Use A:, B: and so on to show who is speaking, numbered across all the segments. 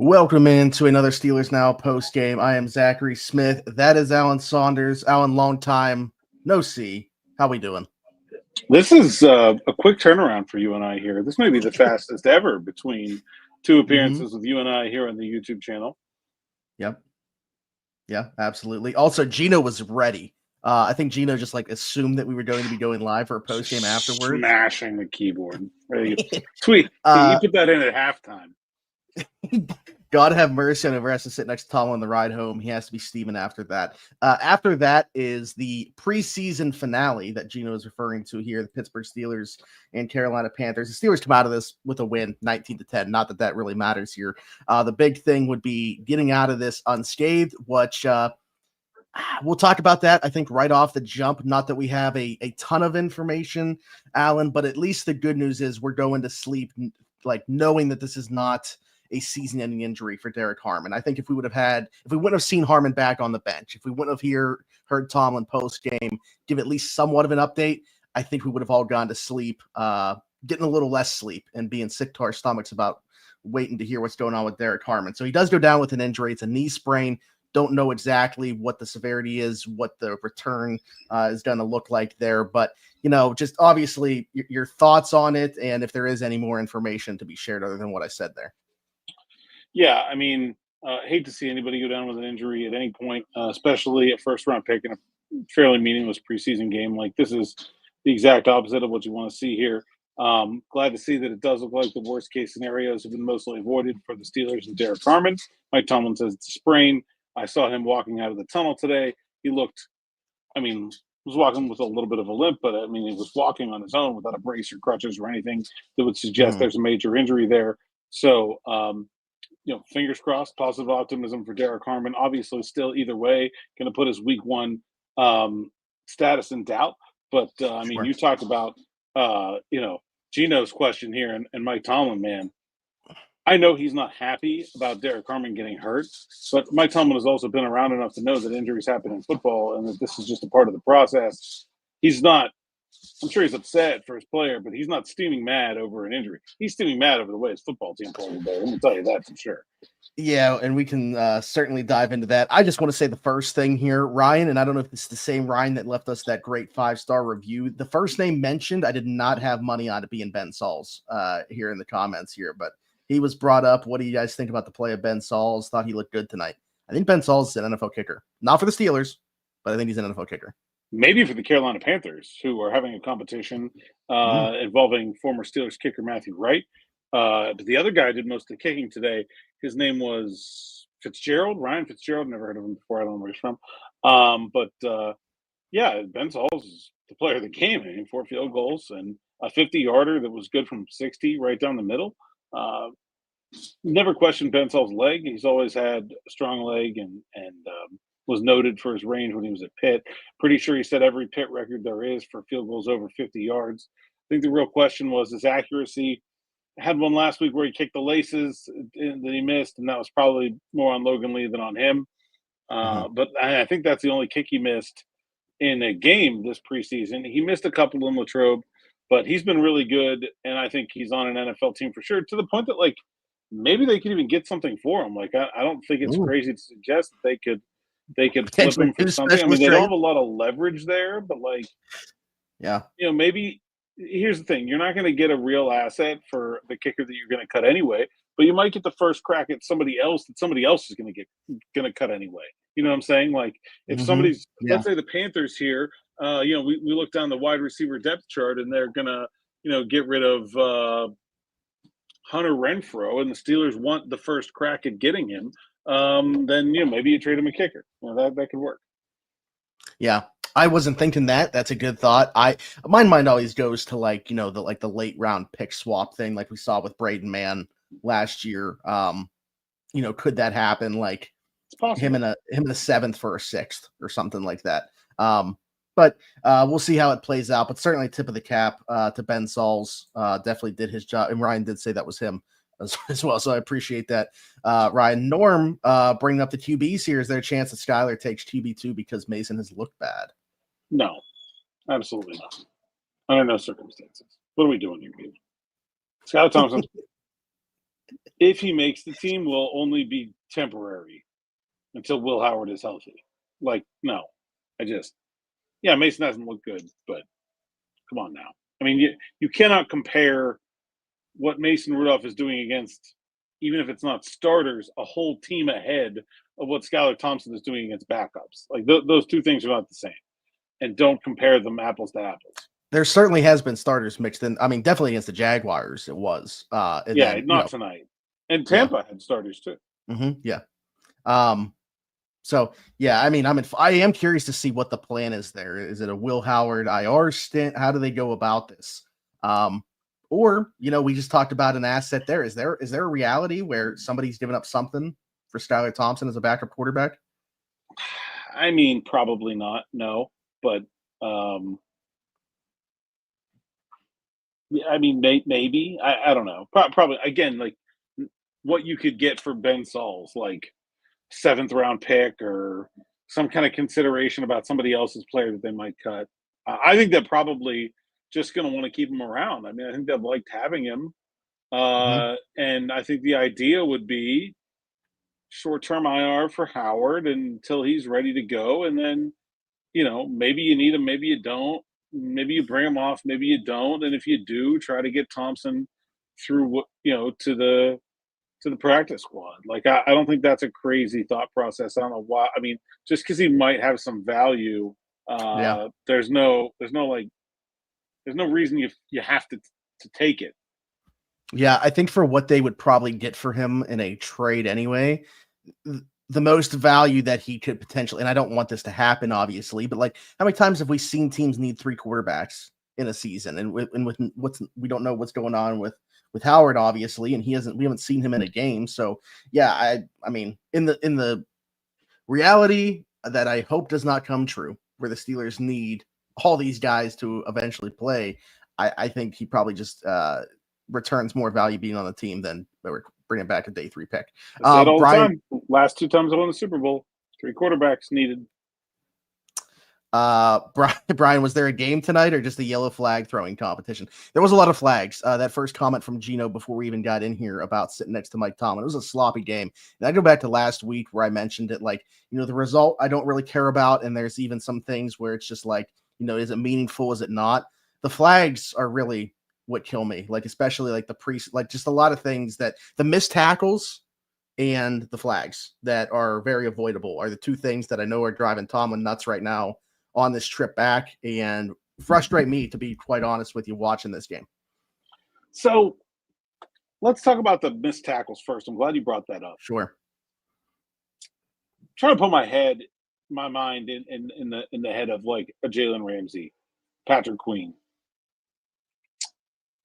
A: Welcome into another Steelers Now post game. I am Zachary Smith. That is Alan Saunders. Alan, long time no see. How we doing?
B: This is a quick turnaround for you and I here. This may be the fastest ever between two appearances with you and I here on the YouTube channel.
A: Yep. Yeah, absolutely. Also, Gino was ready. I think Gino just assumed that we were going to be going live for a post game afterwards.
B: Smashing the keyboard. Sweet. You put that in at halftime.
A: God have mercy on whoever has to sit next to Tom on the ride home. He has to be Steven after that. After that is the preseason finale that Gino is referring to here, the Pittsburgh Steelers and Carolina Panthers. The Steelers come out of this with a win, 19-10. Not that that really matters here. The big thing would be getting out of this unscathed, which we'll talk about that, I think, right off the jump. Not that we have a ton of information, Alan, but at least the good news is we're going to sleep knowing that this is not a season-ending injury for Derrick Harmon. I think if we wouldn't have seen Harmon back on the bench, if we wouldn't have heard Tomlin post-game give at least somewhat of an update, I think we would have all gone to sleep, getting a little less sleep and being sick to our stomachs about waiting to hear what's going on with Derrick Harmon. So he does go down with an injury. It's a knee sprain. Don't know exactly what the severity is, what the return is going to look like there. But, just obviously your thoughts on it and if there is any more information to be shared other than what I said there.
B: Yeah, I mean, hate to see anybody go down with an injury at any point, especially a first-round pick in a fairly meaningless preseason game. This is the exact opposite of what you want to see here. Glad to see that it does look like the worst-case scenarios have been mostly avoided for the Steelers and Derrick Harmon. Mike Tomlin says it's a sprain. I saw him walking out of the tunnel today. He looked, was walking with a little bit of a limp, but he was walking on his own without a brace or crutches or anything that would suggest there's a major injury there. So, fingers crossed, positive optimism for Derrick Harmon. Obviously, still either way, going to put his week one status in doubt. But, sure. You talked about, Gino's question here and Mike Tomlin, man. I know he's not happy about Derrick Harmon getting hurt, but Mike Tomlin has also been around enough to know that injuries happen in football and that this is just a part of the process. He's not – I'm sure he's upset for his player, but he's not steaming mad over an injury. He's steaming mad over the way his football team played today. Let me tell you that for sure.
A: Yeah, and we can certainly dive into that. I just want to say the first thing here, Ryan, and I don't know if it's the same Ryan that left us that great 5-star review. The first name mentioned, I did not have money on it being Ben Sauls here in the comments here, but he was brought up. What do you guys think about the play of Ben Sauls? Thought he looked good tonight. I think Ben Sauls is an NFL kicker. Not for the Steelers, but I think he's an NFL kicker.
B: Maybe for the Carolina Panthers, who are having a competition involving former Steelers kicker Matthew Wright. But the other guy did most of the kicking today. His name was Ryan Fitzgerald. Never heard of him before. I don't know where he's from. Ben Sauls is the player of the game. 4 field goals and a 50-yarder that was good from 60 right down the middle. Never questioned Ben Sauls' leg. He's always had a strong leg and was noted for his range when he was at Pitt. Pretty sure he set every Pitt record there is for field goals over 50 yards. I think the real question was his accuracy. Had one last week where he kicked the laces that he missed, and that was probably more on Logan Lee than on him. But I think that's the only kick he missed in a game this preseason. He missed a couple in Latrobe, but he's been really good, and I think he's on an NFL team for sure, to the point that, maybe they could even get something for him. I don't think it's crazy to suggest that they could flip him for something. They don't have a lot of leverage there, but, maybe – here's the thing. You're not going to get a real asset for the kicker that you're going to cut anyway, but you might get the first crack at somebody else that somebody else is going to cut anyway. You know what I'm saying? If somebody's let's say the Panthers here, we look down the wide receiver depth chart and they're going to, get rid of Hunter Renfrow and the Steelers want the first crack at getting him, then, maybe you trade him a kicker. That could work.
A: Yeah. I wasn't thinking that. That's a good thought. My mind always goes to the late round pick swap thing, like we saw with Braden Mann last year. Could that happen?
B: It's possible.
A: Him in a 7th for a 6th or something like that. But we'll see how it plays out. But certainly tip of the cap to Ben Sauls. Definitely did his job, and Ryan did say that was him as well. So I appreciate that. Ryan, Norm bringing up the QBs here. Is there a chance that Skyler takes QB2 because Mason has looked bad?
B: No, absolutely not. Under no circumstances. What are we doing here, people? Skyler Thompson if he makes the team, will only be temporary until Will Howard is healthy. Like, no. Mason hasn't looked good, but come on now. I mean, you cannot compare what Mason Rudolph is doing against, even if it's not starters, a whole team ahead of what Skylar Thompson is doing against backups. Like, those two things are not the same. And don't compare them apples to apples.
A: There certainly has been starters mixed in. I mean, definitely against the Jaguars, it was.
B: Not tonight. And Tampa had starters too.
A: Yeah. So yeah, I mean, I am curious to see what the plan is there. Is it a Will Howard IR stint? How do they go about this? Or we just talked about an asset there. Is there a reality where somebody's given up something for Skylar Thompson as a backup quarterback?
B: I mean, probably not. No, but I mean, maybe. I don't know. Probably again, like what you could get for Ben Sauls, like 7th round pick or some kind of consideration about somebody else's player that they might cut. I think they're probably just going to want to keep him around. I mean, I think they've liked having him. And I think the idea would be short-term IR for Howard until he's ready to go. And then, maybe you need him, maybe you don't. Maybe you bring him off, maybe you don't. And if you do, try to get Thompson through, to the practice squad. Like, I don't think that's a crazy thought process. I don't know why. I mean, just because he might have some value, there's no reason you have to take it.
A: Yeah, I think for what they would probably get for him in a trade anyway, the most value that he could potentially, and I don't want this to happen, obviously, but like, how many times have we seen teams need 3 quarterbacks in a season? And with we don't know what's going on with Howard, obviously, and we haven't seen him in a game. So yeah, I mean, in the reality that I hope does not come true, where the Steelers need all these guys to eventually play, I think he probably just returns more value being on the team than bringing back a day 3 pick.
B: Said all Brian, the time. Last 2 times I won the Super Bowl, 3 quarterbacks needed.
A: Brian, was there a game tonight or just a yellow flag throwing competition? There was a lot of flags. That first comment from Gino before we even got in here about sitting next to Mike Tomlin, it was a sloppy game. And I go back to last week where I mentioned it, like, the result I don't really care about. And there's even some things where it's just like, is it meaningful? Is it not? The flags are really what kill me, like, especially like just a lot of things that the missed tackles and the flags that are very avoidable are the 2 things that I know are driving Tomlin nuts right now on this trip back and frustrate me, to be quite honest with you, watching this game.
B: So let's talk about the missed tackles first. I'm glad you brought that up.
A: Sure.
B: I'm trying to put my mind in the head of like a Jalen Ramsey, Patrick Queen.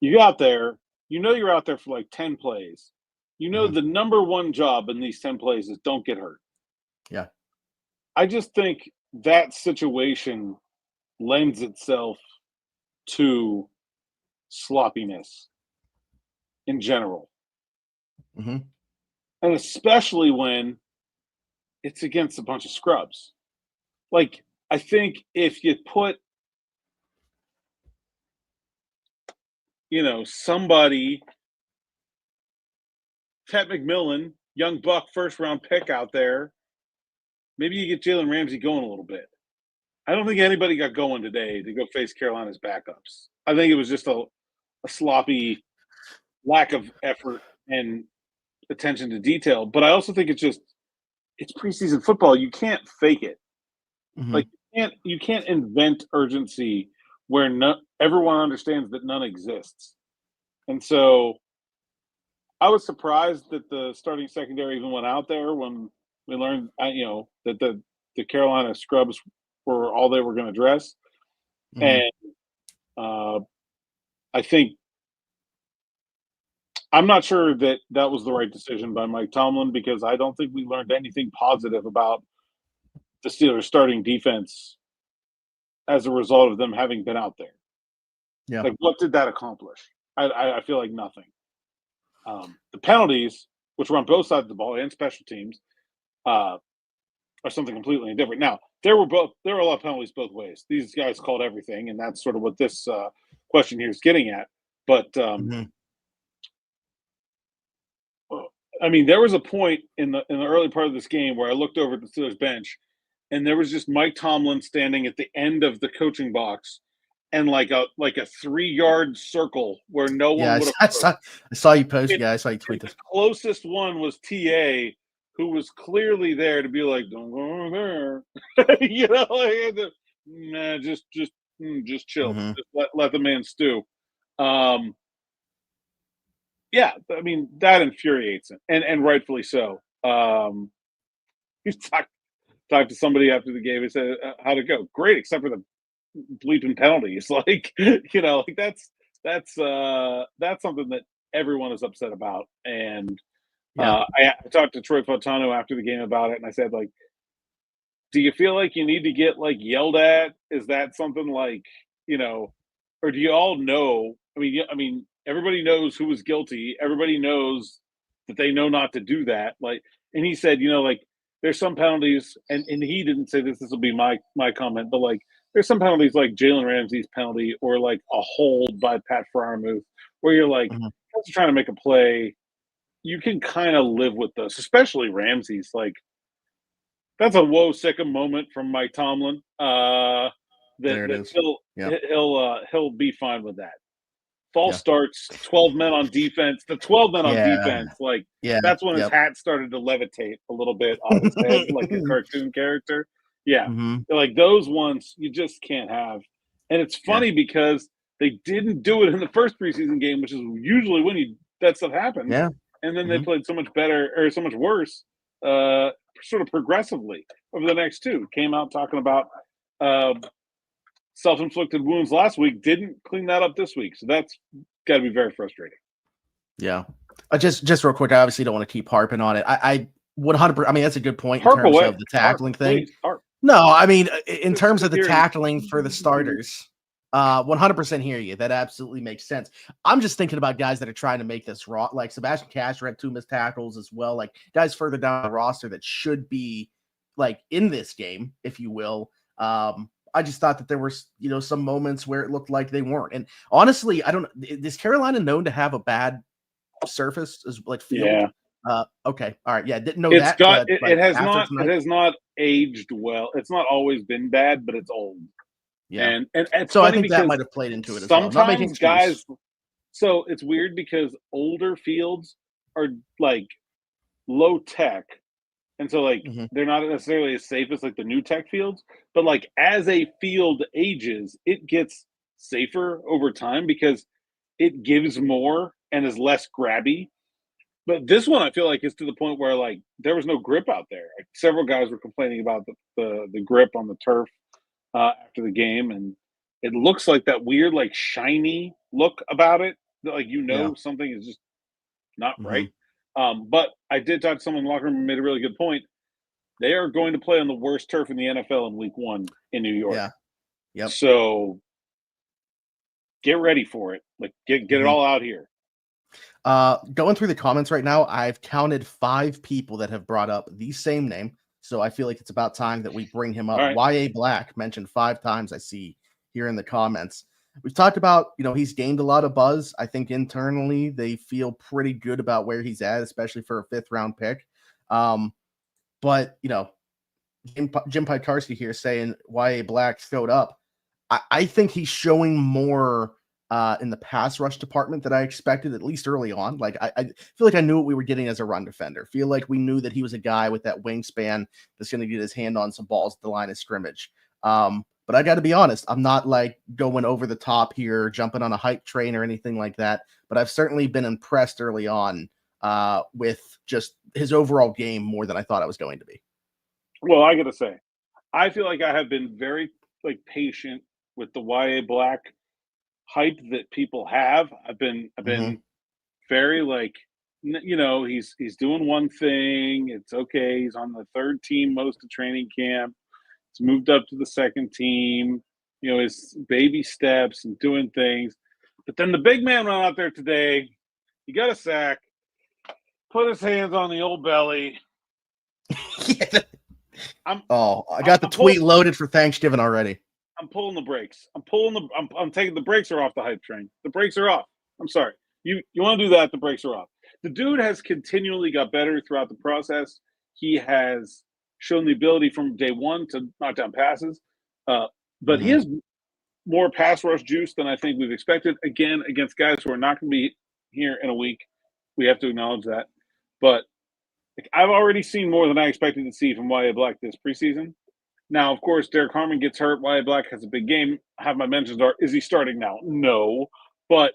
B: You got there, you're out there for like 10 plays. The number one job in these 10 plays is don't get hurt.
A: Yeah.
B: I just think that situation lends itself to sloppiness in general.
A: Mm-hmm.
B: And especially when it's against a bunch of scrubs. Like, I think if you put somebody, Ted McMillan, young buck, 1st round pick out there, maybe you get Jalen Ramsey going a little bit. I don't think anybody got going today to go face Carolina's backups. I think it was just a sloppy lack of effort and attention to detail. But I also think it's preseason football. You can't fake it.
A: Mm-hmm.
B: Like, you can't invent urgency where everyone understands that none exists. And so I was surprised that the starting secondary even went out there when we learned, that the Carolina scrubs were all they were going to dress. Mm-hmm. And I think I'm not sure that was the right decision by Mike Tomlin, because I don't think we learned anything positive about the Steelers starting defense as a result of them having been out there.
A: Yeah.
B: Like, what did that accomplish? I feel like nothing. The penalties, which were on both sides of the ball and special teams, are something completely different. Now, there were a lot of penalties both ways. These guys called everything, and that's sort of what this question here is getting at. But I mean, there was a point in the early part of this game where I looked over at the Steelers bench, and there was just Mike Tomlin standing at the end of the coaching box, and like a 3-yard circle where no one would have.
A: I saw you post. Yeah, I saw you tweet
B: The
A: this.
B: closest one was TA, who was clearly there to be like, "Don't go over there," you know, like, nah, just chill,
A: Mhm.
B: just let the man stew. Yeah, I mean that infuriates him, and rightfully so. He talked to somebody after the game. He said, "How'd it go? Great, except for the bleeping penalties." Like, like that's something that everyone is upset about. And
A: Yeah.
B: I talked to Troy Fautano after the game about it, and I said, like, do you feel like you need to get like yelled at? Is that something like, or do you all know? I mean, everybody knows who was guilty. Everybody knows that they know not to do that. Like, and he said, like, there's some penalties, and he didn't say this. This will be my comment, but like, there's some penalties like Jalen Ramsey's penalty or like a hold by Pat Freiermuth, where you're like,
A: Mhm.
B: guys are trying to make a play. You can kind of live with those, especially Ramsey's. Like, that's a whoa sickum moment from Mike Tomlin.
A: There it
B: That
A: is. Yeah.
B: he'll be fine with that. False
A: Yeah.
B: starts, 12 men on defense. The 12 men on
A: Yeah.
B: defense, like,
A: Yeah.
B: that's when his
A: Yep.
B: hat started to levitate a little bit off his head, like a cartoon character. Yeah,
A: Mhm.
B: like those ones you just can't have. And it's
A: Yeah.
B: funny because they didn't do it in the first preseason game, which is usually when that stuff happens.
A: Yeah.
B: And then they
A: Mhm.
B: played so much better or so much worse, sort of progressively over the next two. Came out talking about uh, self-inflicted wounds last week, didn't clean that up this week. So that's got to be very frustrating.
A: Yeah. Just real quick, I obviously don't want to keep harping on it. I 100%. I mean, that's a good point in
B: Harp
A: terms
B: away.
A: of the tackling thing.
B: Please, harp.
A: No, I mean, in terms
B: Just
A: of the
B: hearing-
A: tackling for the starters, 100% hear you. That absolutely makes sense. I'm just thinking about guys that are trying to make this raw, like Sebastian Casher had 2 missed tackles as well. Like guys further down the roster that should be like in this game, if you will. I just thought that there were, some moments where it looked like they weren't. And honestly, I don't. Is Carolina known to have a bad surface as like field?
B: Yeah.
A: Okay. All right. Yeah. Didn't know
B: It's
A: that.
B: got
A: but,
B: it has
A: after
B: not
A: tonight,
B: it has not aged well. It's not always been bad, but it's old.
A: yeah.
B: And it's
A: So
B: funny
A: I think that
B: because
A: might have played into it as well. Not making
B: sometimes guys.
A: excuse.
B: So it's weird because older fields are like low tech, and so like
A: Mhm.
B: they're not necessarily as safe as like the new tech fields. But like as a field ages, it gets safer over time because it gives more and is less grabby. But this one, I feel like, is to the point where like there was no grip out there. Like, several guys were complaining about the grip on the turf after the game, and it looks like that weird, like shiny look about it. That, like,
A: Yeah.
B: something is just not
A: Mhm.
B: right. But I did talk to someone in the locker room and made a really good point. They are going to play on the worst turf in the NFL in Week 1 in New York.
A: Yeah. Yep.
B: So get ready for it. Like get it
A: Mhm.
B: all out here.
A: Going through the comments right now, I've counted 5 people that have brought up the same name. So I feel like it's about time that we bring him up.
B: All right.
A: Yahya Black mentioned 5 times I see here in the comments. We've talked about, he's gained a lot of buzz. I think internally they feel pretty good about where he's at, especially for a 5th round pick. But Jim Pikarski here saying Yahya Black showed up. I think he's showing more in the pass rush department that I expected, at least early on. Like I feel like I knew what we were getting as a run defender. Feel like we knew that he was a guy with that wingspan that's going to get his hand on some balls at the line of scrimmage. But I got to be honest, I'm not like going over the top here, jumping on a hype train or anything like that. But I've certainly been impressed early on with just his overall game more than I thought I was going to be.
B: Well, I got to say, I feel like I have been very patient with the Yahya Black hype that people have. I've been very he's doing one thing. It's okay. He's on the 3rd team most of training camp. He's moved up to the 2nd team. His baby steps and doing things. But then the big man went out there today. He got a sack, put his hands on the old belly.
A: I got the tweet loaded for Thanksgiving already.
B: I'm pulling the brakes. I'm taking the brakes are off the hype train. The brakes are off. I'm sorry. You want to do that, the brakes are off. the dude has continually got better throughout the process. He has shown the ability from day one to knock down passes. But he has more pass rush juice than I think we've expected. Again, against guys who are not going to be here in a week. We have to acknowledge that. But I've already seen more than I expected to see from Yahya Black this preseason. Now, of course, Derrick Harmon gets hurt. Yahya Black has a big game. Have my mentions are, is he starting now? No. But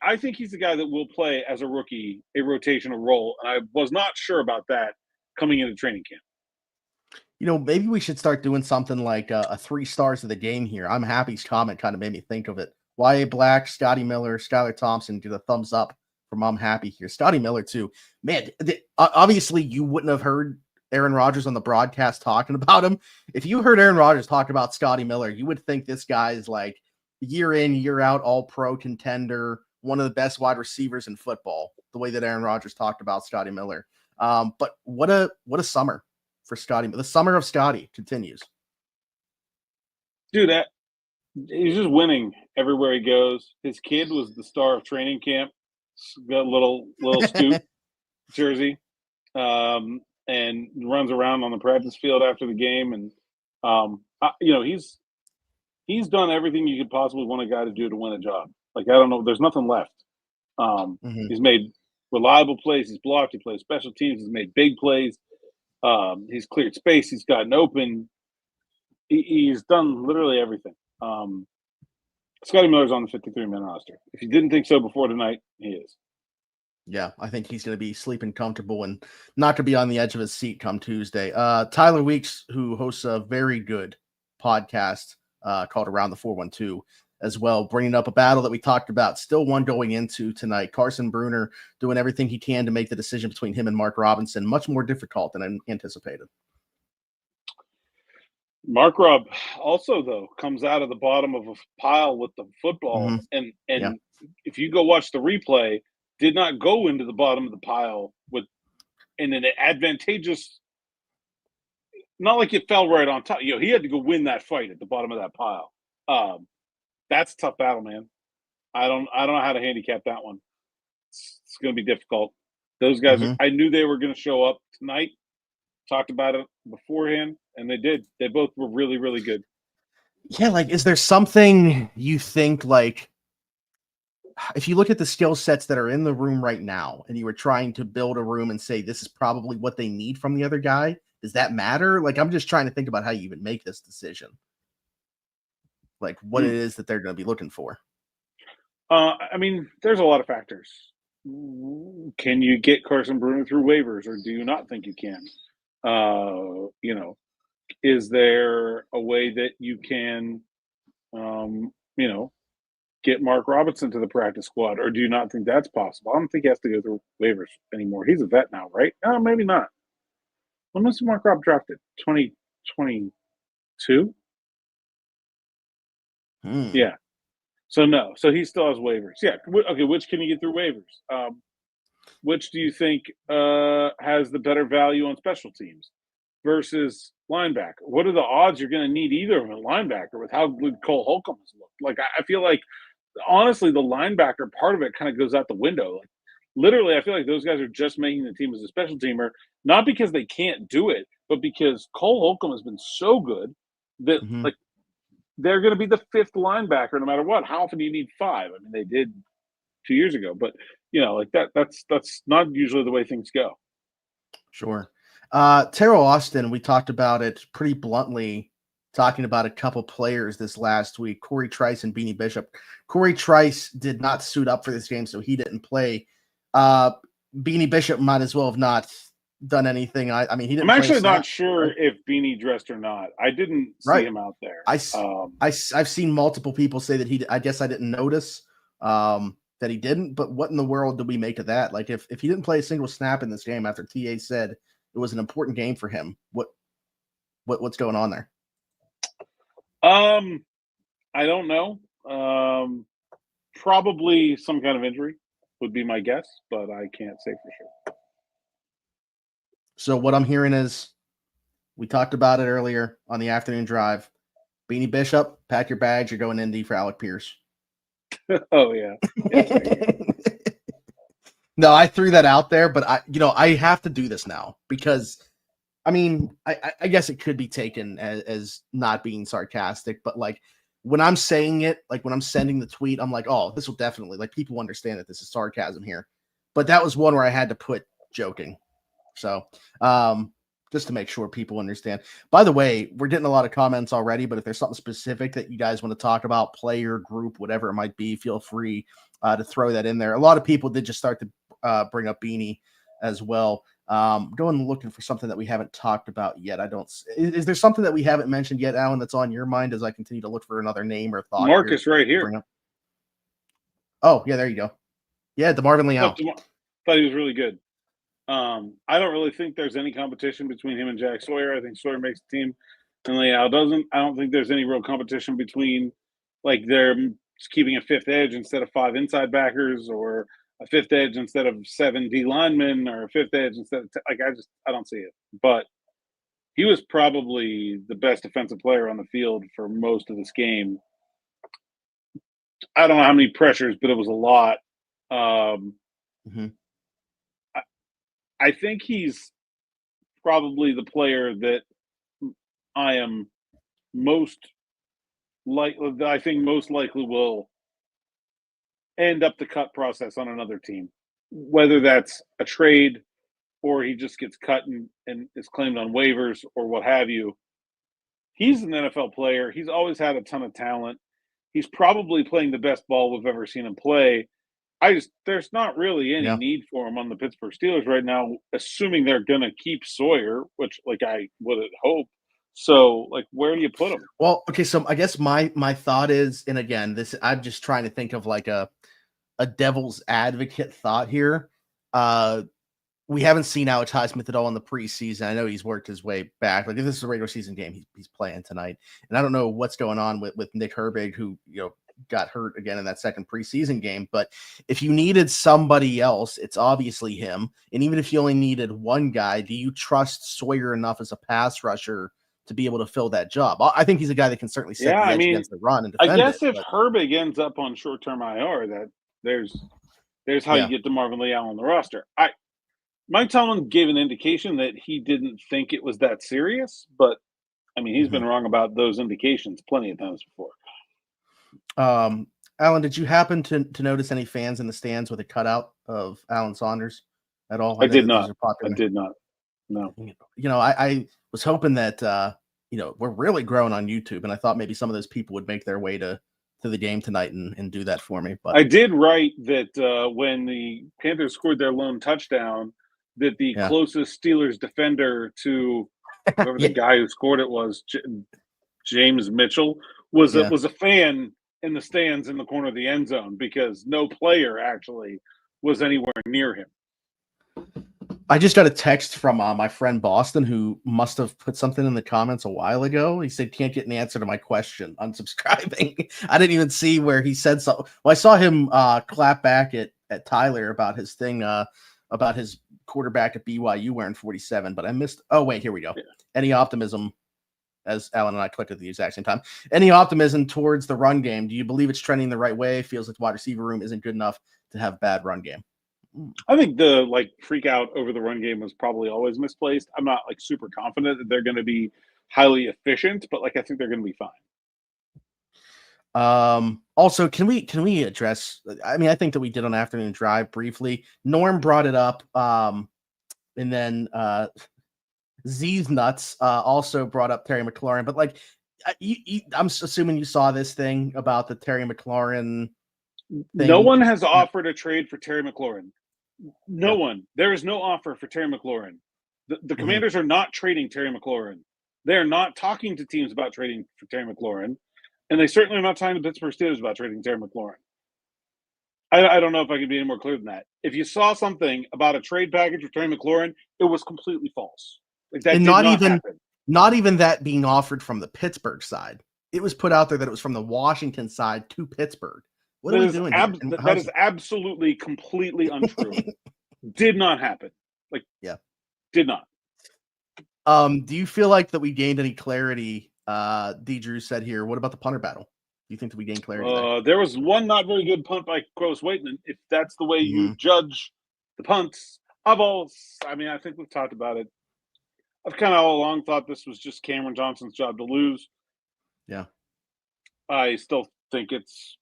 B: I think he's the guy that will play as a rookie a rotational role. And I was not sure about that coming into training camp.
A: Maybe we should start doing something like a 3 stars of the game here. I'm Happy's comment kind of made me think of it. Yahya Black, Scotty Miller, Skylar Thompson do the thumbs up from I'm Happy here. Scotty Miller too. Man, obviously you wouldn't have heard Aaron Rodgers on the broadcast talking about him. If you heard Aaron Rodgers talk about Scotty Miller, you would think this guy is like year in, year out, all pro contender, one of the best wide receivers in football, the way that Aaron Rodgers talked about Scotty Miller. But what a summer for Scotty. The summer of Scotty continues.
B: Dude, he's just winning everywhere he goes. His kid was the star of training camp. Got a little Scoot jersey, and runs around on the practice field after the game. And he's done everything you could possibly want a guy to do to win a job. Like, I don't know, there's nothing left. He's made reliable plays. He's blocked. He plays special teams. He's made big plays. He's cleared space. He's gotten open. He's done literally everything. Scotty Miller's on the 53-man roster. If you didn't think so before tonight, he is.
A: Yeah, I think he's going to be sleeping comfortable and not going to be on the edge of his seat come Tuesday. Tyler Weeks, who hosts a very good podcast called Around the 412 as well, bringing up a battle that we talked about, still one going into tonight. Carson Bruner doing everything he can to make the decision between him and Mark Robinson much more difficult than anticipated.
B: Mark Robb also, though, comes out of the bottom of a pile with the football. And if you go watch the replay, did not go into the bottom of the pile in an advantageous – not like it fell right on top. He had to go win that fight at the bottom of that pile. That's a tough battle, man. I don't know how to handicap that one. It's going to be difficult. Those guys, I knew they were going to show up tonight. Talked about it beforehand, and they did. They both were really, really good.
A: Yeah, like, is there something you think, like, if you look at the skill sets that are in the room right now, and you were trying to build a room and say this is probably what they need from the other guy, does that matter? Like, I'm just trying to think about how you even make this decision. Like, what it is that they're going to be looking for.
B: I mean, there's a lot of factors. Can you get Carson Bruner through waivers, or do you not think you can? Is there a way that you can, get Mark Robinson to the practice squad, or do you not think that's possible? I don't think he has to go through waivers anymore. He's a vet now, right? No, maybe not. When was Mark Rob drafted? 2022? Yeah. So no. So he still has waivers. Yeah. Okay. Which can you get through waivers? Which do you think has the better value on special teams versus linebacker? What are the odds you're going to need either of a linebacker with how good Cole Holcomb has looked? Like, I feel like, honestly, the linebacker part of it kind of goes out the window. Like, literally, I feel like those guys are just making the team as a special teamer, not because they can't do it, but because Cole Holcomb has been so good that, like, they're going to be the 5th linebacker no matter what. How often do you need 5? I mean, they did 2 years ago, but that's not usually the way things go.
A: Sure. Terrell Austin, we talked about it pretty bluntly, talking about a couple players this last week, Corey Trice and Beanie Bishop. Corey Trice did not suit up for this game, so he didn't play. Beanie Bishop might as well have not done anything. I mean, he didn't.
B: I'm actually not sure if Beanie dressed or not. I didn't see him out there.
A: I've seen multiple people say that he. I guess I didn't notice that he didn't. But what in the world do we make of that? Like, if he didn't play a single snap in this game after TA said it was an important game for him, what's going on there?
B: I don't know. Probably some kind of injury would be my guess, but I can't say for sure.
A: So what I'm hearing is, we talked about it earlier on the afternoon drive. Beanie Bishop, pack your bags. You're going Indy for Alec Pierce.
B: Oh, yeah.
A: No, I threw that out there, but I have to do this now because, I mean, I guess it could be taken as not being sarcastic, but like when I'm saying it, like when I'm sending the tweet, I'm like, oh, this will definitely, like, people understand that this is sarcasm here. But that was one where I had to put joking. So, just to make sure people understand. By the way, we're getting a lot of comments already, but if there's something specific that you guys want to talk about, player, group, whatever it might be, feel free to throw that in there. A lot of people did just start to bring up Beanie as well. Going looking for something that we haven't talked about yet. Is there something that we haven't mentioned yet, Alan, that's on your mind as I continue to look for another name or thought?
B: Marcus right here.
A: Oh, yeah, there you go. Yeah, DeMarvin Leal.
B: Thought he was really good. I don't really think there's any competition between him and Jack Sawyer. I think Sawyer makes the team and Leal doesn't. I don't think there's any real competition between, like, they're keeping a fifth edge instead of 5 inside backers, or a fifth edge instead of 7 D linemen, or a fifth edge instead of I don't see it. But he was probably the best defensive player on the field for most of this game. I don't know how many pressures, but it was a lot. I think he's probably the player that I am most likely will end up the cut process on another team, whether that's a trade or he just gets cut and is claimed on waivers or what have you. He's an NFL player. He's always had a ton of talent. He's probably playing the best ball we've ever seen him play. There's not really any need for him on the Pittsburgh Steelers right now, assuming they're going to keep Sawyer, which, like, I would hope. So, like, where do you put him?
A: Well, okay, so I guess my thought is, and again, I'm just trying to think of like a devil's advocate thought here. We haven't seen Alex Highsmith at all in the preseason. I know he's worked his way back. Like, if this is a regular season game, he's playing tonight. And I don't know what's going on with Nick Herbig, who, got hurt again in that second preseason game. But if you needed somebody else, it's obviously him. And even if you only needed one guy, do you trust Sawyer enough as a pass rusher to be able to fill that job? I think he's a guy that can certainly set the edge against the run and defend
B: I guess if Herbig ends up on short-term IR, that there's how you get DeMarvin Leal on the roster. Mike Tomlin gave an indication that he didn't think it was that serious, but I mean, he's been wrong about those indications plenty of times before.
A: Alan, did you happen to notice any fans in the stands with a cutout of Alan Saunders at all?
B: I did not. No.
A: I was hoping that we're really growing on YouTube, and I thought maybe some of those people would make their way to the game tonight and do that for me. But
B: I did write that when the Panthers scored their lone touchdown, that the closest Steelers defender to whoever the guy who scored it was, James Mitchell, was a fan in the stands in the corner of the end zone, because no player actually was anywhere near him.
A: I just got a text from my friend Boston, who must have put something in the comments a while ago. He said, "Can't get an answer to my question, unsubscribing." I didn't even see where he said something. Well, I saw him clap back at Tyler about his thing, about his quarterback at BYU wearing 47, but I missed. Oh, wait, here we go. Yeah. Any optimism, as Alan and I clicked at the exact same time, any optimism towards the run game? Do you believe it's trending the right way? Feels like the wide receiver room isn't good enough to have bad run game.
B: I think the freak out over the run game was probably always misplaced. I'm not super confident that they're going to be highly efficient, but I think they're going to be
A: fine. Also, can we address, I mean, I think that we did on Afternoon Drive briefly. Norm brought it up. And then Z's Nuts also brought up Terry McLaurin, but I'm assuming you saw this thing about the Terry McLaurin thing.
B: No one has offered a trade for Terry McLaurin. No one. There is no offer for Terry McLaurin. The Commanders are not trading Terry McLaurin. They're not talking to teams about trading for Terry McLaurin. And they certainly are not talking to Pittsburgh Steelers about trading Terry McLaurin. I don't know if I can be any more clear than that. If you saw something about a trade package for Terry McLaurin, it was completely false. That and
A: not even that being offered from the Pittsburgh side. It was put out there that it was from the Washington side to Pittsburgh. What are we doing?
B: That is absolutely, completely untrue. Did not happen. Did not.
A: Do you feel like that we gained any clarity? D. Drew said here, what about the punter battle? Do you think that we gained clarity?
B: There was one not very good punt by Gross Waitman. If that's the way you judge the punts. I think we've talked about it. I've kind of all along thought this was just Cameron Johnson's job to lose.
A: Yeah.
B: I still think it's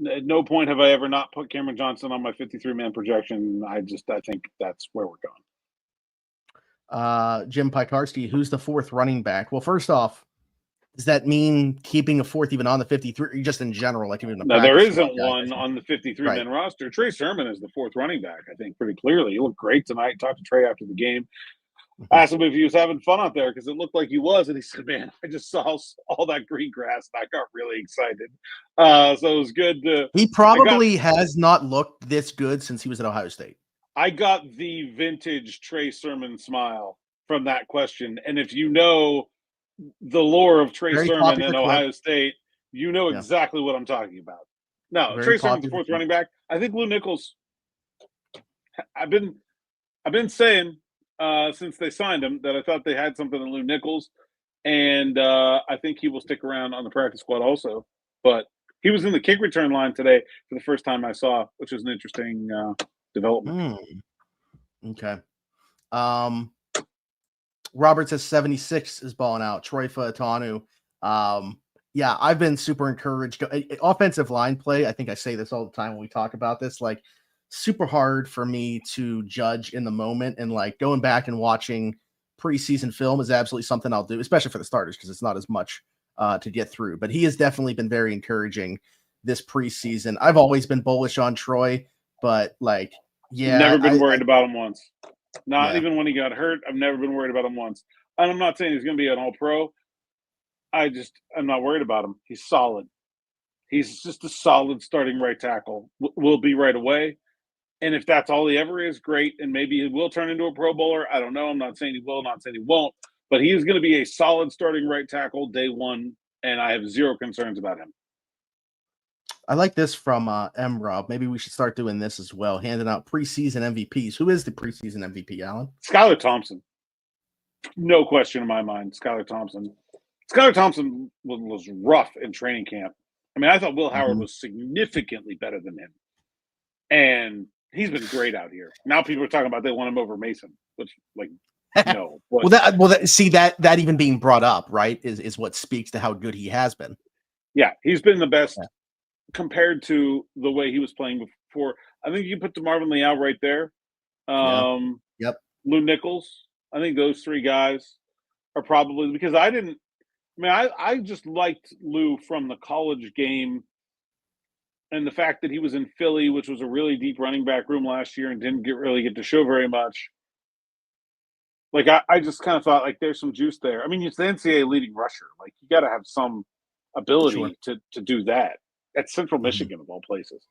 B: at no point have I ever not put Cameron Johnson on my 53-man projection. I think that's where we're going.
A: Jim Pikarski, who's the fourth running back? Well, first off, does that mean keeping a fourth even on the 53, just in general? Like even
B: No, there isn't one on the 53-man roster. Trey Sermon is the fourth running back, I think, pretty clearly. He looked great tonight. Talked to Trey after the game. Asked him if he was having fun out there because it looked like he was, and he said, "Man, I just saw all that green grass, and I got really excited." So it was good.
A: He probably has not looked this good since he was at Ohio State.
B: I got the vintage Trey Sermon smile from that question, and if you know the lore of Trey Sermon and Ohio State, you know exactly what I'm talking about. No, Trey Sermon's the fourth running back. I think Lou Nichols. I've been saying since they signed him that I thought they had something in Lou Nichols, and I think he will stick around on the practice squad also. But he was in the kick return line today for the first time I saw, which was an interesting development.
A: Okay. Robert says 76 is balling out. Troy Fautanu. Yeah, I've been super encouraged. Offensive line play, I think I say this all the time when we talk about this, like super hard for me to judge in the moment, and like going back and watching preseason film is absolutely something I'll do, especially for the starters, because it's not as much to get through. But he has definitely been very encouraging this preseason. I've always been bullish on Troy, but like, yeah,
B: never been worried about him once. Not even when he got hurt. I've never been worried about him once. And I'm not saying he's going to be an all-pro. I'm not worried about him. He's solid. He's just a solid starting right tackle. Will be right away. And if that's all he ever is, great. And maybe he will turn into a Pro Bowler. I don't know. I'm not saying he will, not saying he won't. But he is going to be a solid starting right tackle day one, and I have zero concerns about him.
A: I like this from M. Rob. Maybe we should start doing this as well, handing out preseason MVPs. Who is the preseason MVP, Alan?
B: Skylar Thompson. No question in my mind, Skylar Thompson. Skylar Thompson was rough in training camp. I mean, I thought Will Howard was significantly better than him. And he's been great out here. Now people are talking about they want him over Mason, which, like, no.
A: But, see, that even being brought up, right, is what speaks to how good he has been.
B: Yeah, he's been the best compared to the way he was playing before. I think you put DeMarvin Leal right there.
A: Yep.
B: Lou Nichols. I think those three guys are probably, because I just liked Lou from the college game, and the fact that he was in Philly, which was a really deep running back room last year and didn't really get to show very much. Like, I just kind of thought, like, there's some juice there. I mean, he's the NCAA leading rusher. Like, you got to have some ability to do that at Central Michigan, of all places.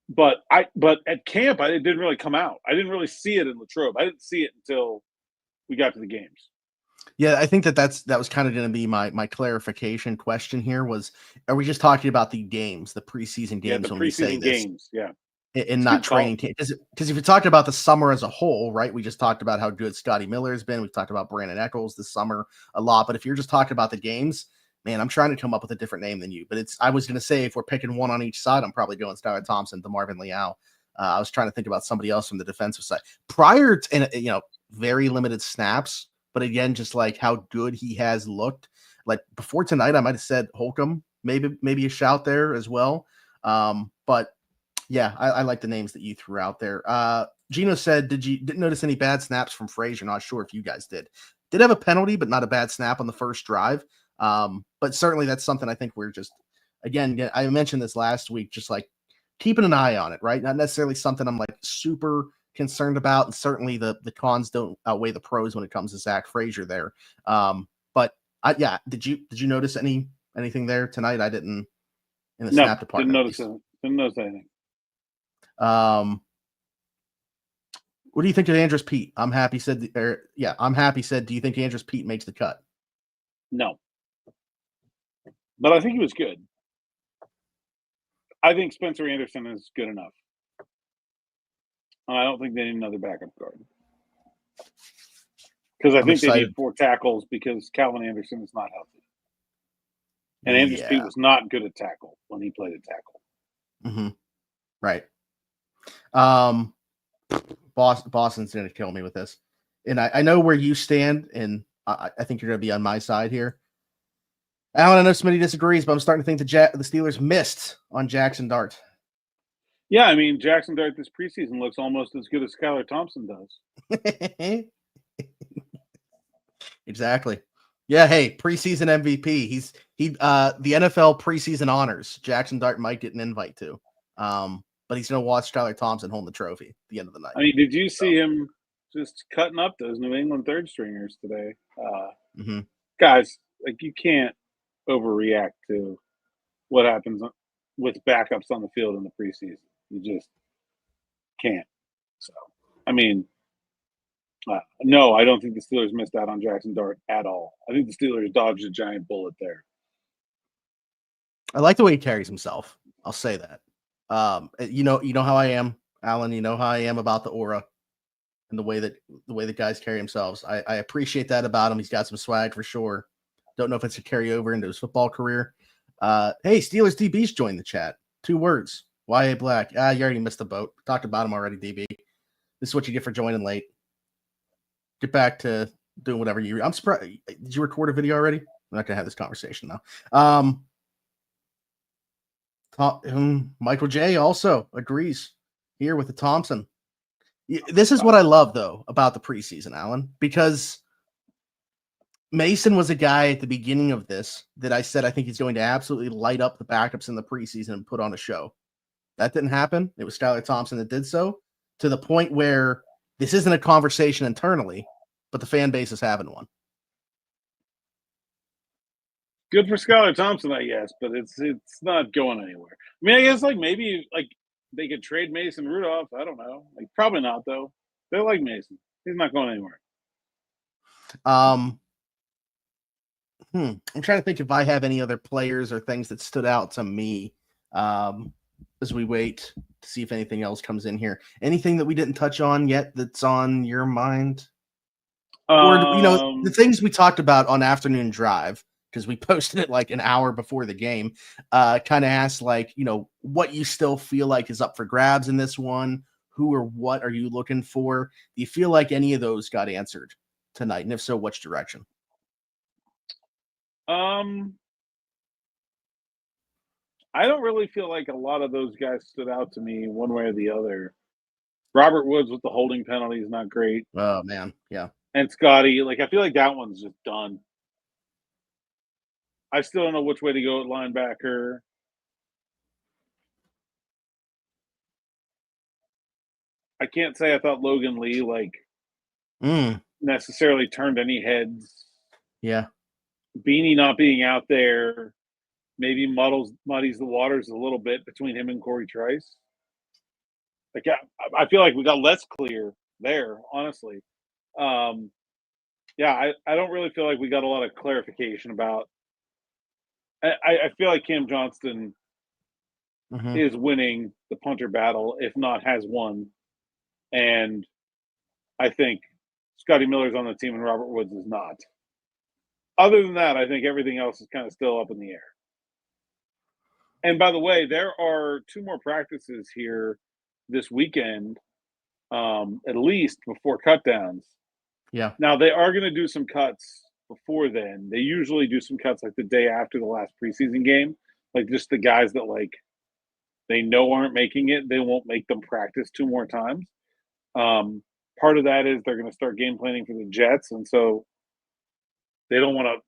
B: But at camp, it didn't really come out. I didn't really see it in Latrobe. I didn't see it until we got to the games.
A: Yeah, I think that was kind of going to be my clarification question here was, are we just talking about the games, the preseason games?
B: Yeah, the
A: when we say
B: preseason
A: this,
B: games, yeah.
A: And not training camp. Because if you're talking about the summer as a whole, right, we just talked about how good Scotty Miller has been. We've talked about Brandon Echols this summer a lot. But if you're just talking about the games, man, I'm trying to come up with a different name than you. But I was going to say, if we're picking one on each side, I'm probably going Skylar Thompson, DeMarvin Leal. I was trying to think about somebody else from the defensive side. Prior to, very limited snaps, but again, just like how good he has looked. Like before tonight, I might have said Holcomb, maybe a shout there as well. But yeah, I like the names that you threw out there. Gino said, didn't notice any bad snaps from Frazier? Not sure if you guys did. Did have a penalty, but not a bad snap on the first drive. But certainly that's something I think we're just, again, I mentioned this last week, just like keeping an eye on it, right? Not necessarily something I'm like super concerned about. And certainly the cons don't outweigh the pros when it comes to Zach Frazier there. But did you notice anything there tonight? I didn't in the snap department.
B: Didn't notice anything.
A: What do you think of Andrus Peat? I'm happy said, do you think Andrus Peat makes the cut?
B: No. But I think he was good. I think Spencer Anderson is good enough. I don't think they need another backup guard. Because I think they need 4 tackles because Calvin Anderson is not healthy. And Andrus Peat was not good at tackle when he played at tackle.
A: Mm-hmm. Right. Boston's going to kill me with this. And I know where you stand, and I think you're going to be on my side here. Alan, I know Smitty disagrees, but I'm starting to think the Steelers missed on Jackson Dart.
B: Yeah, I mean, Jackson Dart this preseason looks almost as good as Skylar Thompson does.
A: Exactly. Yeah, hey, preseason MVP. The NFL preseason honors. Jackson Dart might get an invite to. But he's going to watch Skylar Thompson hold the trophy at the end of the night.
B: I mean, did you see him just cutting up those New England third stringers today? Guys, like, you can't overreact to what happens with backups on the field in the preseason. You just can't. So, I mean, no, I don't think the Steelers missed out on Jackson Dart at all. I think the Steelers dodged a giant bullet there.
A: I like the way he carries himself. I'll say that. You know how I am, Alan. You know how I am about the aura and the way that guys carry themselves. I appreciate that about him. He's got some swag for sure. Don't know if it's a carryover into his football career. Hey, Steelers DB's joined the chat. 2 words. Yahya Black. You already missed the boat. Talked about him already, DB. This is what you get for joining late. Get back to doing whatever you. I'm surprised. Did you record a video already? I'm not gonna have this conversation now. Michael J also agrees here with the Thompson. This is what I love though about the preseason, Alan, because Mason was a guy at the beginning of this that I said I think he's going to absolutely light up the backups in the preseason and put on a show. That didn't happen. It was Skylar Thompson that did so, to the point where this isn't a conversation internally, but the fan base is having one.
B: Good for Skylar Thompson, I guess, but it's not going anywhere. I mean, I guess maybe they could trade Mason Rudolph. I don't know. Probably not though. They like Mason. He's not going anywhere.
A: I'm trying to think if I have any other players or things that stood out to me as we wait to see if anything else comes in here. Anything that we didn't touch on yet that's on your mind? Or, the things we talked about on Afternoon Drive, because we posted it like an hour before the game, kind of asked what you still feel like is up for grabs in this one. Who or what are you looking for? Do you feel like any of those got answered tonight? And if so, which direction?
B: I don't really feel like a lot of those guys stood out to me one way or the other. Robert Woods with the holding penalty is not great.
A: Oh, man. Yeah.
B: And Scotty, I feel like that one's just done. I still don't know which way to go at linebacker. I can't say I thought Logan Lee necessarily turned any heads.
A: Yeah.
B: Beanie not being out there maybe muddies the waters a little bit between him and Corey Trice. I feel like we got less clear there, honestly. I don't really feel like we got a lot of clarification about. I feel like Cam Johnston is winning the punter battle, if not has won. And I think Scotty Miller's on the team and Robert Woods is not. Other than that, I think everything else is kind of still up in the air. And by the way, there are 2 more practices here this weekend, at least before cutdowns.
A: Yeah.
B: Now, they are going to do some cuts before then. They usually do some cuts the day after the last preseason game. Just the guys that they know aren't making it, they won't make them practice 2 more times. Part of that is they're going to start game planning for the Jets, and so they don't want to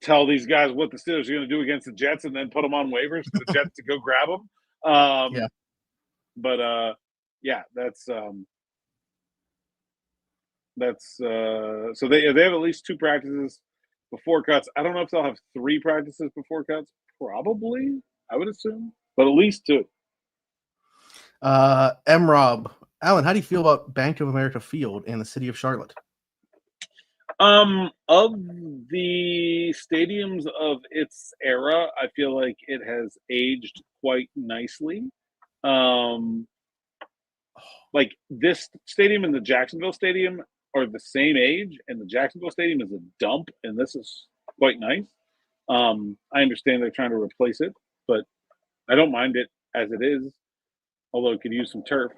B: tell these guys what the Steelers are going to do against the Jets and then put them on waivers for the Jets to go grab them.
A: Yeah.
B: But so they have at least 2 practices before cuts. I don't know if they'll have 3 practices before cuts. Probably, I would assume, but at least 2.
A: M-Rob, Alan, how do you feel about Bank of America Field in the city of Charlotte?
B: Of the stadiums of its era, I feel like it has aged quite nicely. This stadium and the Jacksonville Stadium are the same age, and the Jacksonville Stadium is a dump, and this is quite nice. I understand they're trying to replace it, but I don't mind it as it is. although it could use some turf.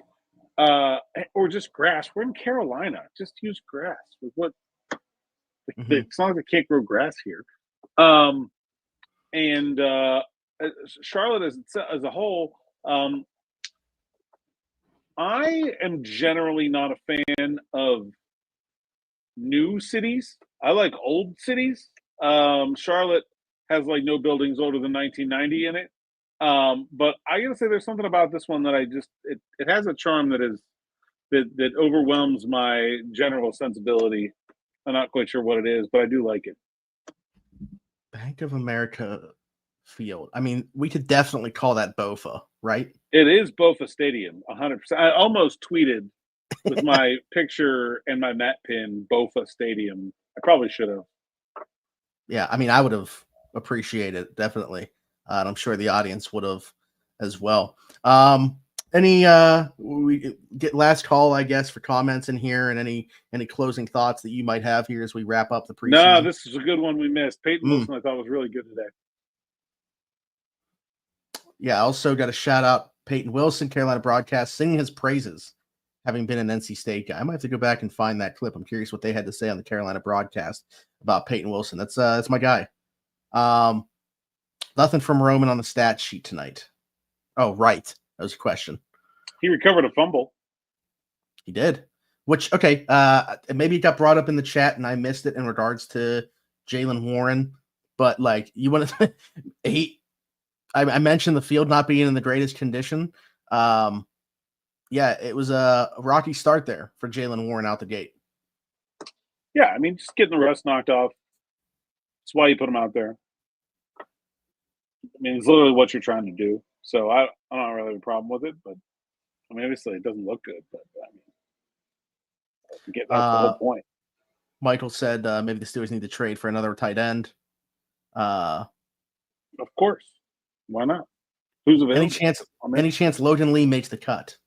B: Or just grass. We're in Carolina. Just use grass. What? It's not like they can't grow grass here. And Charlotte as a whole, I am generally not a fan of new cities. I like old cities. Charlotte has like no buildings older than 1990 in it. But I gotta say, there's something about this one that it has a charm that overwhelms my general sensibility. I'm not quite sure what it is, but I do like it.
A: Bank of America Field. I mean, we could definitely call that BOFA, right?
B: It is BOFA Stadium, 100%. I almost tweeted with my picture and my mat pin, BOFA Stadium. I probably should have.
A: Yeah, I mean, I would have appreciated it, definitely. And I'm sure the audience would have as well. We get last call, I guess, for comments in here, and any closing thoughts that you might have here as we wrap up the preseason?
B: No, this is a good one we missed. Peyton Wilson, I thought, was really good today.
A: Yeah, I also got a shout out Peyton Wilson, Carolina broadcast, singing his praises, having been an NC State guy. I might have to go back and find that clip. I'm curious what they had to say on the Carolina broadcast about Peyton Wilson. That's my guy. Nothing from Roman on the stat sheet tonight. Oh, right. That was a question.
B: He recovered a fumble.
A: He did. Which, okay, maybe it got brought up in the chat and I missed it in regards to Jaylen Warren. But, like, you want to I mentioned the field not being in the greatest condition. Yeah, it was a rocky start there for Jaylen Warren out the gate.
B: Yeah, I mean, just getting the rust knocked off. That's why you put him out there. I mean, it's literally what you're trying to do. So I don't really have a problem with it. But, I mean, obviously it doesn't look good. But, I mean, that's the whole point.
A: Michael said maybe the Steelers need to trade for another tight end.
B: Of course. Why not? Who's available?
A: Any chance Logan Lee makes the cut?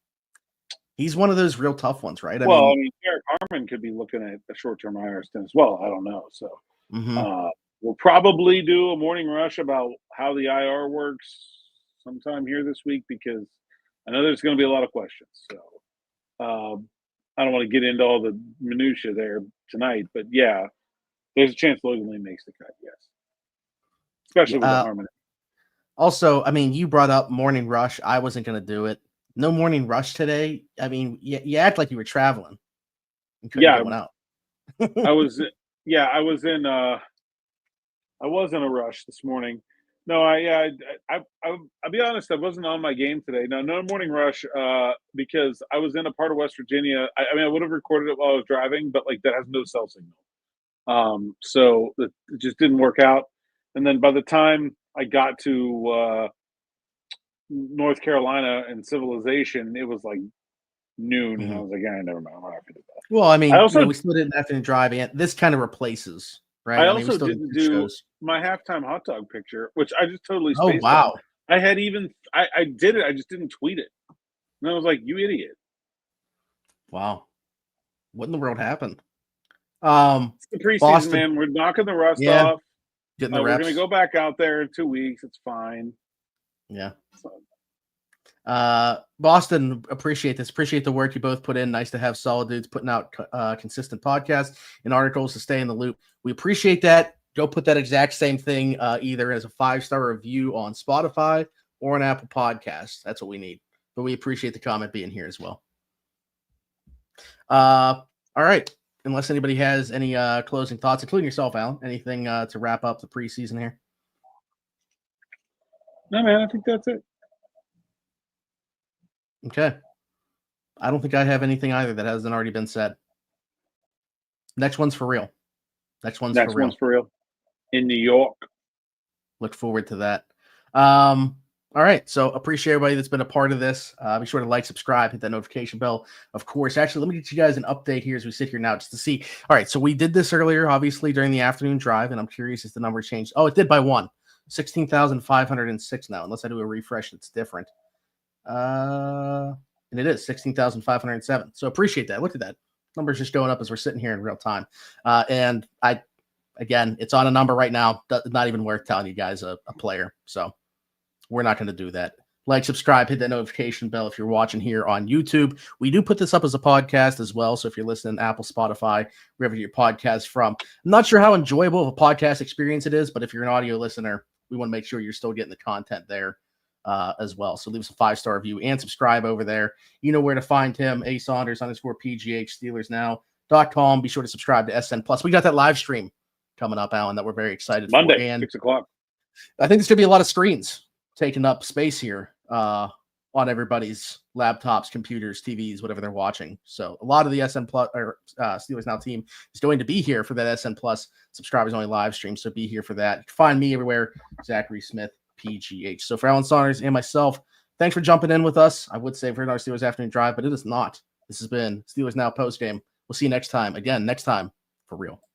A: He's one of those real tough ones, right?
B: I mean, Derrick Harmon could be looking at a short-term IR stint as well. I don't know. So we'll probably do a morning rush about how the IR works sometime here this week because I know there's going to be a lot of questions. So I don't want to get into all the minutia there tonight, but yeah, there's a chance Logan Lee makes the cut. Yes, especially with the Harmon.
A: Also, I mean, you brought up morning rush. I wasn't going to do it. No morning rush today. I mean, you act like you were traveling.
B: Yeah, out. I was in a rush this morning. No, I'll be honest. I wasn't on my game today. No morning rush because I was in a part of West Virginia. I mean, I would have recorded it while I was driving, but like that has no cell signal. So it just didn't work out. And then by the time I got to North Carolina and Civilization, it was like noon, and I was like, "Yeah, never mind. I'm not going to do that."
A: Well, I mean, we still didn't have to drive, and this kind of replaces, right?
B: I also didn't do my halftime hot dog picture, which I just totally spaced on. I did it. I just didn't tweet it, and I was like, "You idiot!"
A: Wow, what in the world happened?
B: It's the preseason, Boston, man. We're knocking the rust off.
A: Getting the
B: reps. We're going to go back out there in 2 weeks. It's fine.
A: Yeah. Boston, appreciate this. Appreciate the work you both put in. Nice to have solid dudes putting out consistent podcasts and articles to stay in the loop. We appreciate that. Go put that exact same thing either as a 5-star review on Spotify or an Apple Podcast. That's what we need. But we appreciate the comment being here as well. All right. Unless anybody has any closing thoughts, including yourself, Alan, anything to wrap up the preseason here?
B: No, man, I think that's it.
A: Okay. I don't think I have anything either that hasn't already been said. Next one's for real. Next one's for real.
B: In New York.
A: Look forward to that. All right. So appreciate everybody that's been a part of this. Be sure to like, subscribe, hit that notification bell. Of course, actually, let me get you guys an update here as we sit here now just to see. All right. So we did this earlier, obviously, during the afternoon drive, and I'm curious if the number changed. Oh, it did by 1. 16,506 now. Unless I do a refresh, it's different. And it is 16,507. So appreciate that. Look at that. Numbers just going up as we're sitting here in real time. And again, it's on a number right now. Not even worth telling you guys a player. So we're not going to do that. like, subscribe, hit that notification bell if you're watching here on YouTube. We do put this up as a podcast as well. So if you're listening to Apple, Spotify, wherever your podcast from, I'm not sure how enjoyable of a podcast experience it is, but if you're an audio listener, we want to make sure you're still getting the content there as well. So leave us a 5-star review and subscribe over there. You know where to find him, Saunders_PGH, SteelersNow.com. Be sure to subscribe to SN Plus. We got that live stream coming up, Alan, that we're very excited
B: Monday,
A: for. And
B: 6 o'clock.
A: I think there's going to be a lot of screens taking up space here on everybody's laptops, computers, TVs, whatever they're watching. So a lot of the SN Plus or Steelers Now team is going to be here for that SN Plus subscribers only live stream. So be here for that. You can find me everywhere, Zachary Smith, PGH. So for Alan Saunders and myself, thanks for jumping in with us. I would say for our Steelers afternoon drive, but it is not. This has been Steelers Now postgame. We'll see you next time. Again, next time for real.